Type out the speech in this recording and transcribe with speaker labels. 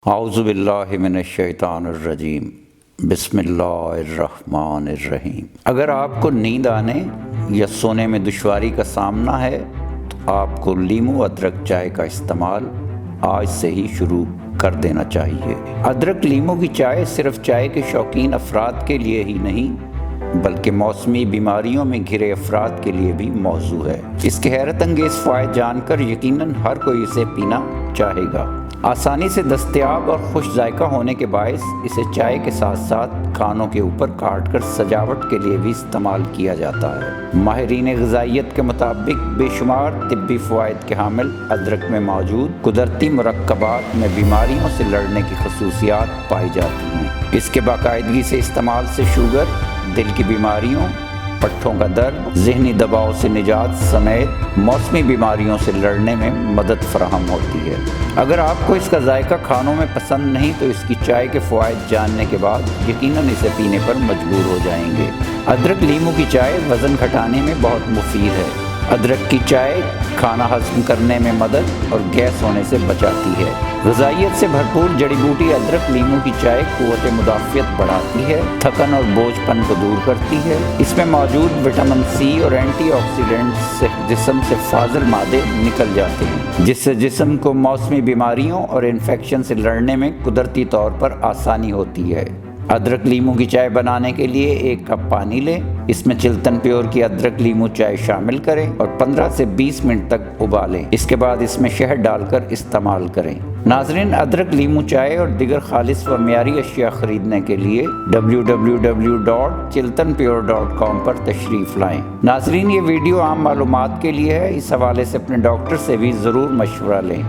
Speaker 1: اعوذ باللہ من الشیطان الرجیم بسم اللہ الرحمن الرحیم۔ اگر آپ کو نیند آنے یا سونے میں دشواری کا سامنا ہے تو آپ کو لیمو ادرک چائے کا استعمال آج سے ہی شروع کر دینا چاہیے۔ ادرک لیمو کی چائے صرف چائے کے شوقین افراد کے لیے ہی نہیں بلکہ موسمی بیماریوں میں گھرے افراد کے لیے بھی موضوع ہے۔ اس کے حیرت انگیز فوائد جان کر یقیناً ہر کوئی اسے پینا چاہے گا۔ آسانی سے دستیاب اور خوش ذائقہ ہونے کے باعث اسے چائے کے ساتھ ساتھ کھانوں کے اوپر کاٹ کر سجاوٹ کے لیے بھی استعمال کیا جاتا ہے۔ ماہرین غذائیت کے مطابق بے شمار طبی فوائد کے حامل ادرک میں موجود قدرتی مرکبات میں بیماریوں سے لڑنے کی خصوصیات پائی جاتی ہیں۔ اس کے باقاعدگی سے استعمال سے شوگر، دل کی بیماریوں، پٹھوں کا درد، ذہنی دباؤ سے نجات سمیت موسمی بیماریوں سے لڑنے میں مدد فراہم ہوتی ہے۔ اگر آپ کو اس کا ذائقہ کھانوں میں پسند نہیں تو اس کی چائے کے فوائد جاننے کے بعد یقیناً اسے پینے پر مجبور ہو جائیں گے۔ ادرک لیمو کی چائے وزن گھٹانے میں بہت مفید ہے۔ ادرک کی چائے کھانا ہضم کرنے میں مدد اور گیس ہونے سے بچاتی ہے۔ غذائیت سے بھرپور جڑی بوٹی ادرک لیمو کی چائے قوت مدافعت بڑھاتی ہے، تھکن اور بوجھ پن کو دور کرتی ہے۔ اس میں موجود وٹامن سی اور اینٹی آکسیڈنٹس سے جسم سے فاضل مادے نکل جاتے ہیں، جس سے جسم کو موسمی بیماریوں اور انفیکشن سے لڑنے میں قدرتی طور پر آسانی ہوتی ہے۔ ادرک لیمو کی چائے بنانے کے لیے 1 کپ پانی لیں، اس میں چلتن پیور کی ادرک لیمو چائے شامل کریں اور 15 سے 20 منٹ تک ابالیں۔ اس کے بعد اس میں شہد ڈال کر استعمال کریں۔ ناظرین، ادرک لیمو چائے اور دیگر خالص و معیاری اشیاء خریدنے کے لیے www.chiltanpure.com پر تشریف لائیں۔ ناظرین، یہ ویڈیو عام معلومات کے لیے ہے، اس حوالے سے اپنے ڈاکٹر سے بھی ضرور مشورہ لیں۔